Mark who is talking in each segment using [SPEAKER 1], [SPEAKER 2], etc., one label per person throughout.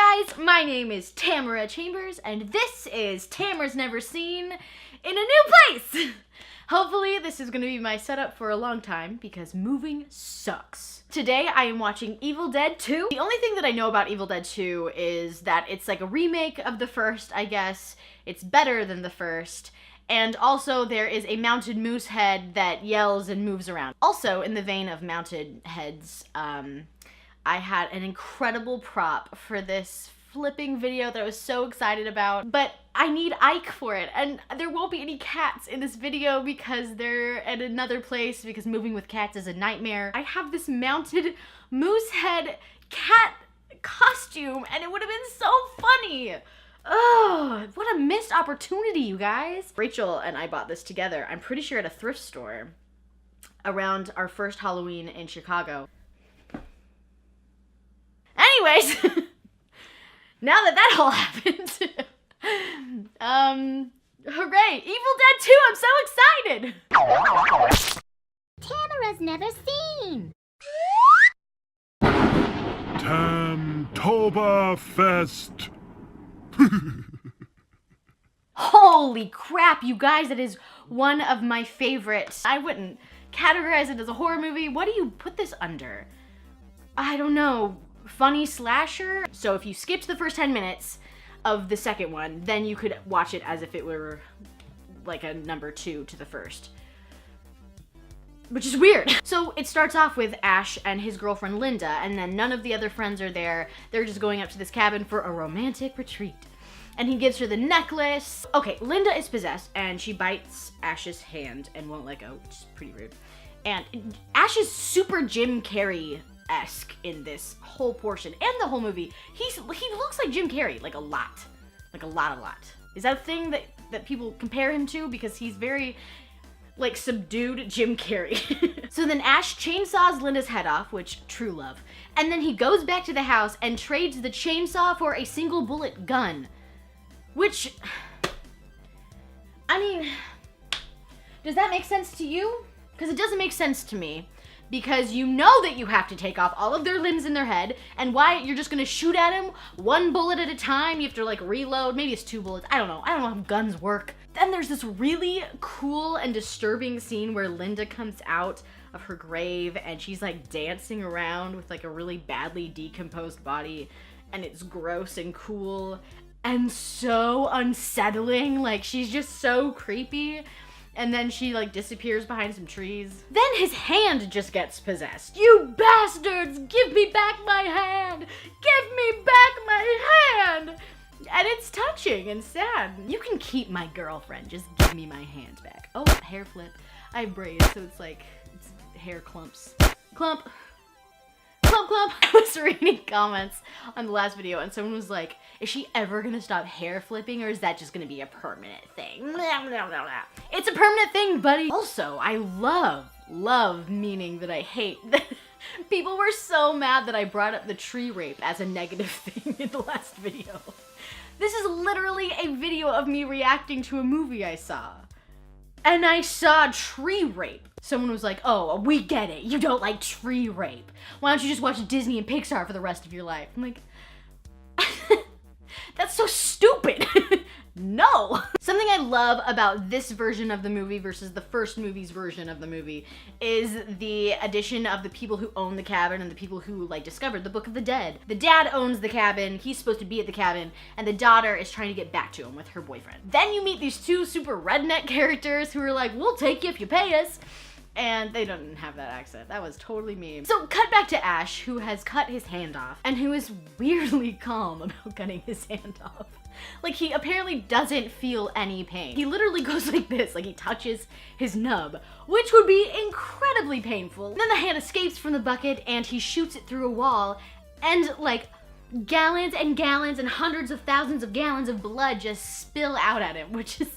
[SPEAKER 1] Hi guys, my name is Tamara Chambers, and this is Tamara's Never Seen in a New Place! Hopefully this is going to be my setup for a long time, because moving sucks. Today I am watching Evil Dead 2. The only thing that I know about Evil Dead 2 is that it's like a remake of the first, I guess. It's better than the first. And also there is a mounted moose head that yells and moves around. Also, in the vein of mounted heads, I had an incredible prop for this flipping video that I was so excited about, but I need Ike for it, and there won't be any cats in this video because they're at another place because moving with cats is a nightmare. I have this mounted moose head cat costume and it would have been so funny. Oh, what a missed opportunity, you guys. Rachel and I bought this together, I'm pretty sure at a thrift store around our first Halloween in Chicago. Anyways, now that all happened, hooray, Evil Dead 2, I'm so excited!
[SPEAKER 2] Tamara's Never Seen.
[SPEAKER 3] Tamtoberfest.
[SPEAKER 1] Holy crap, you guys, that is one of my favorites. I wouldn't categorize it as a horror movie. What do you put this under? I don't know. Funny slasher? So if you skipped the first 10 minutes of the second one, then you could watch it as if it were like a number 2 to the first. Which is weird. So it starts off with Ash and his girlfriend Linda, and then none of the other friends are there. They're just going up to this cabin for a romantic retreat. And he gives her the necklace. Okay, Linda is possessed and she bites Ash's hand and won't let go, which is pretty rude. And Ash is super Jim Carrey-esque in this whole portion and the whole movie. He looks like Jim Carrey, like a lot. Like a lot. Is that a thing that people compare him to? Because he's very, like, subdued Jim Carrey. So then Ash chainsaws Linda's head off, which, true love. And then he goes back to the house and trades the chainsaw for a single bullet gun. Which, I mean, does that make sense to you? Because it doesn't make sense to me. Because you know that you have to take off all of their limbs in their head, and why you're just gonna shoot at him one bullet at a time. You have to like reload, maybe it's 2 bullets, I don't know how guns work. Then there's this really cool and disturbing scene where Linda comes out of her grave and she's like dancing around with like a really badly decomposed body, and it's gross and cool and so unsettling. Like, she's just so creepy. And then she like disappears behind some trees. Then his hand just gets possessed. You bastards! Give me back my hand! Give me back my hand! And it's touching and sad. You can keep my girlfriend, just give me my hand back. Oh, hair flip. I have braids, so it's like, it's hair clumps. Clump. Clump, clump. I was reading comments on the last video and someone was like, is she ever gonna stop hair flipping, or is that just gonna be a permanent thing? It's a permanent thing, buddy. Also, I love meaning that I hate. People were so mad that I brought up the tree rape as a negative thing in the last video. This is literally a video of me reacting to a movie I saw. And I saw tree rape. Someone was like, oh, we get it. You don't like tree rape. Why don't you just watch Disney and Pixar for the rest of your life? I'm like, that's so stupid. No. Something I love about this version of the movie versus the first movie's version of the movie is the addition of the people who own the cabin and the people who like discovered the Book of the Dead. The dad owns the cabin, he's supposed to be at the cabin, and the daughter is trying to get back to him with her boyfriend. Then you meet these 2 super redneck characters who are like, we'll take you if you pay us. And they don't have that accent. That was totally me. So cut back to Ash, who has cut his hand off and who is weirdly calm about cutting his hand off. Like, he apparently doesn't feel any pain. He literally goes like this, like he touches his nub, which would be incredibly painful. And then the hand escapes from the bucket and he shoots it through a wall, and like gallons and gallons and hundreds of thousands of gallons of blood just spill out at him, which is,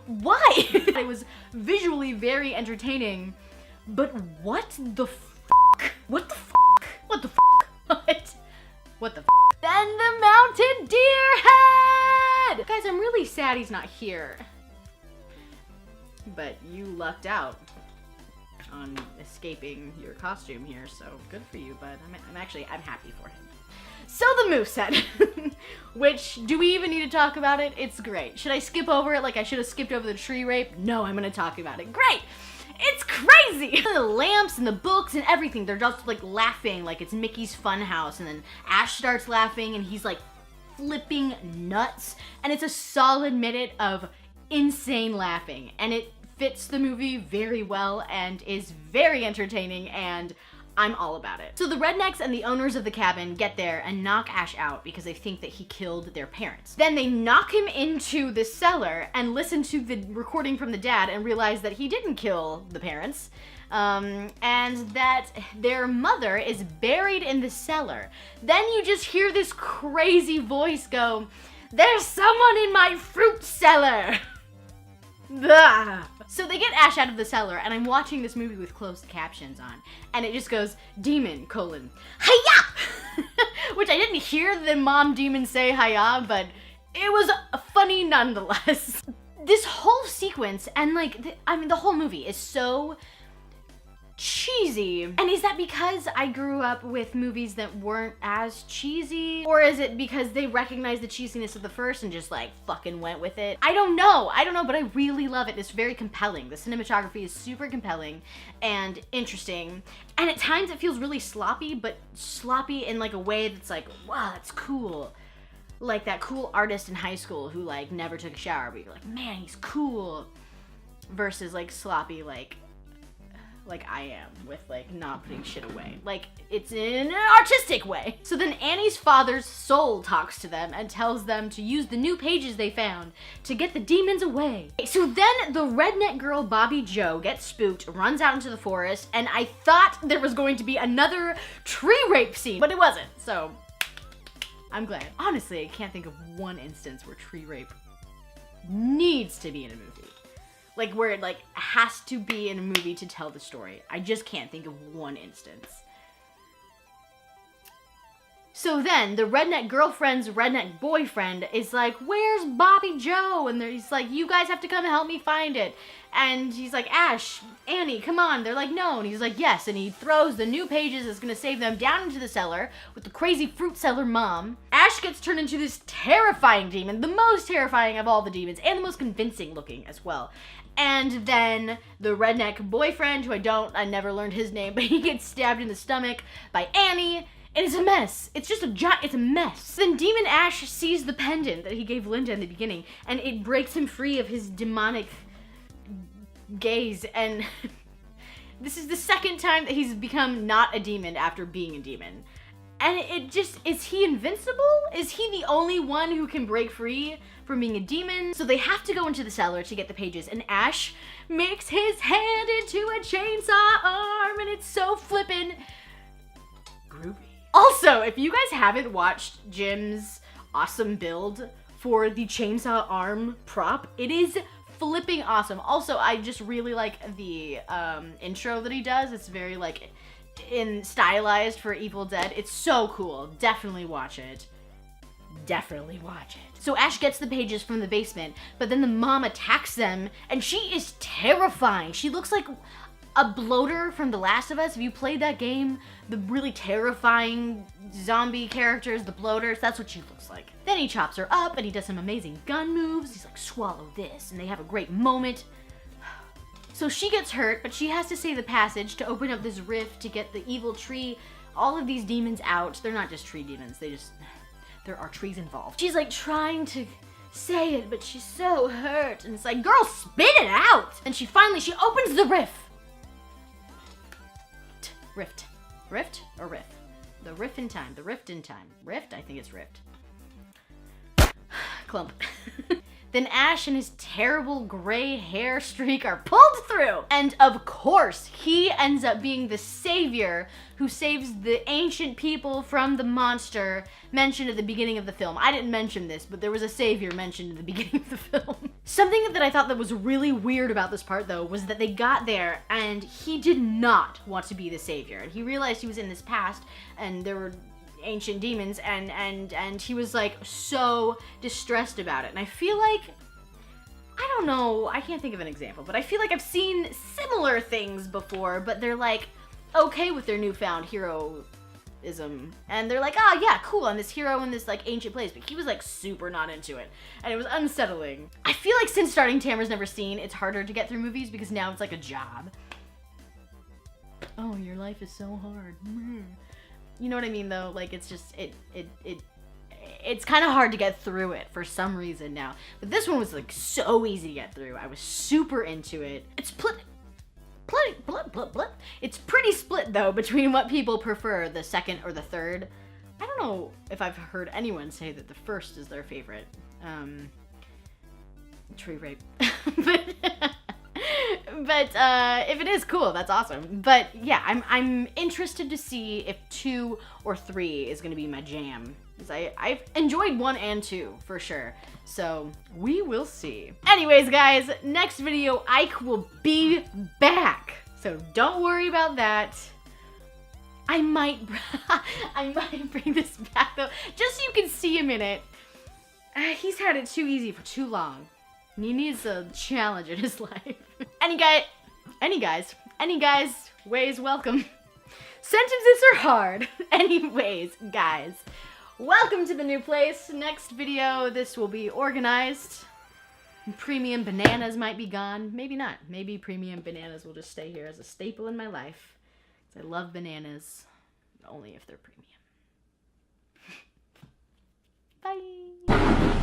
[SPEAKER 1] why? It was visually very entertaining, but what the fuck? What the fuck? What the fuck? What the fuck? Then the mounted deer head! Guys, I'm really sad he's not here. But you lucked out on escaping your costume here, so good for you, but I'm happy for him. So the Moosehead, which, do we even need to talk about it? It's great. Should I skip over it like I should have skipped over the tree rape? No, I'm gonna talk about it. Great! It's crazy! The lamps and the books and everything, they're just like laughing like it's Mickey's Funhouse, and then Ash starts laughing and he's like flipping nuts, and it's a solid minute of insane laughing, and it fits the movie very well and is very entertaining, and I'm all about it. So the rednecks and the owners of the cabin get there and knock Ash out because they think that he killed their parents. Then they knock him into the cellar and listen to the recording from the dad and realize that he didn't kill the parents, and that their mother is buried in the cellar. Then you just hear this crazy voice go, "There's someone in my fruit cellar!" Blah. So they get Ash out of the cellar, and I'm watching this movie with closed captions on, and it just goes, demon, hiya! Which I didn't hear the mom demon say hiya, but it was funny nonetheless. This whole sequence, and like, the whole movie is so cheesy. And is that because I grew up with movies that weren't as cheesy? Or is it because they recognized the cheesiness of the first and just like fucking went with it? I don't know, but I really love it. It's very compelling. The cinematography is super compelling and interesting. And at times it feels really sloppy, but sloppy in like a way that's like, wow, that's cool. Like that cool artist in high school who like never took a shower, but you're like, man, he's cool. Versus like sloppy, like I am with like not putting shit away. Like it's in an artistic way. So then Annie's father's soul talks to them and tells them to use the new pages they found to get the demons away. So then the redneck girl Bobby Joe gets spooked, runs out into the forest, and I thought there was going to be another tree rape scene, but it wasn't. So I'm glad. Honestly, I can't think of one instance where tree rape needs to be in a movie. Like where it like has to be in a movie to tell the story. I just can't think of one instance. So then the redneck girlfriend's redneck boyfriend is like, where's Bobby Joe? And he's like, you guys have to come help me find it. And he's like, Ash, Annie, come on. They're like, no. And he's like, yes. And he throws the new pages that's gonna save them down into the cellar with the crazy fruit seller mom. Ash gets turned into this terrifying demon, the most terrifying of all the demons, and the most convincing looking as well. And then the redneck boyfriend, who I never learned his name, but he gets stabbed in the stomach by Annie. And it's a mess. It's just it's a mess. Then Demon Ash sees the pendant that he gave Linda in the beginning, and it breaks him free of his demonic gaze. And this is the second time that he's become not a demon after being a demon. And is he invincible? Is he the only one who can break free from being a demon? So they have to go into the cellar to get the pages, and Ash makes his hand into a chainsaw arm, and it's so flippin' groovy. Also, if you guys haven't watched Jim's awesome build for the chainsaw arm prop, it is flipping awesome. Also, I just really like the intro that he does. It's very like stylized for Evil Dead. It's so cool. Definitely watch it. Definitely watch it. So Ash gets the pages from the basement, but then the mom attacks them, and she is terrifying. She looks like a bloater from The Last of Us. If you played that game, the really terrifying zombie characters, the bloaters, that's what she looks like. Then he chops her up and he does some amazing gun moves. He's like, swallow this, and they have a great moment. So she gets hurt, but she has to say the passage to open up this rift to get the evil tree, all of these demons out. They're not just tree demons, there are trees involved. She's like trying to say it, but she's so hurt. And it's like, girl, spit it out! And she opens the rift. Rift or riff? The rift in time. Rift? I think it's rift. Clump. Then Ash and his terrible gray hair streak are pulled through. And of course, he ends up being the savior who saves the ancient people from the monster mentioned at the beginning of the film. I didn't mention this, but there was a savior mentioned in the beginning of the film. Something that I thought that was really weird about this part, though, was that they got there and he did not want to be the savior. And he realized he was in this past and there were ancient demons, and he was like so distressed about it. And I feel like, I don't know, I can't think of an example, but I feel like I've seen similar things before, but they're like okay with their newfound hero and they're like, oh yeah, cool, I'm this hero in this like ancient place, but he was like super not into it, and it was unsettling. I feel like since starting Tamara's Never Seen, it's harder to get through movies because now it's like a job. Oh, your life is so hard. You know what I mean though? Like it's just it's kind of hard to get through it for some reason now. But this one was like so easy to get through. I was super into it. It's It's pretty split though between what people prefer, the second or the third. I don't know if I've heard anyone say that the first is their favorite. Tree rape. but if it is, cool, that's awesome. But yeah, I'm interested to see if 2 or 3 is gonna be my jam. Because I've enjoyed 1 and 2 for sure. So we will see. Anyways, guys, next video, Ike will be back. So don't worry about that. I might bring this back though, just so you can see him in it. He's had it too easy for too long. He needs a challenge in his life. Any guys, ways welcome. Sentences are hard. Anyways, guys, welcome to the new place. Next video, this will be organized. Premium bananas might be gone. Maybe not. Maybe premium bananas will just stay here as a staple in my life. I love bananas, only if they're premium. Bye.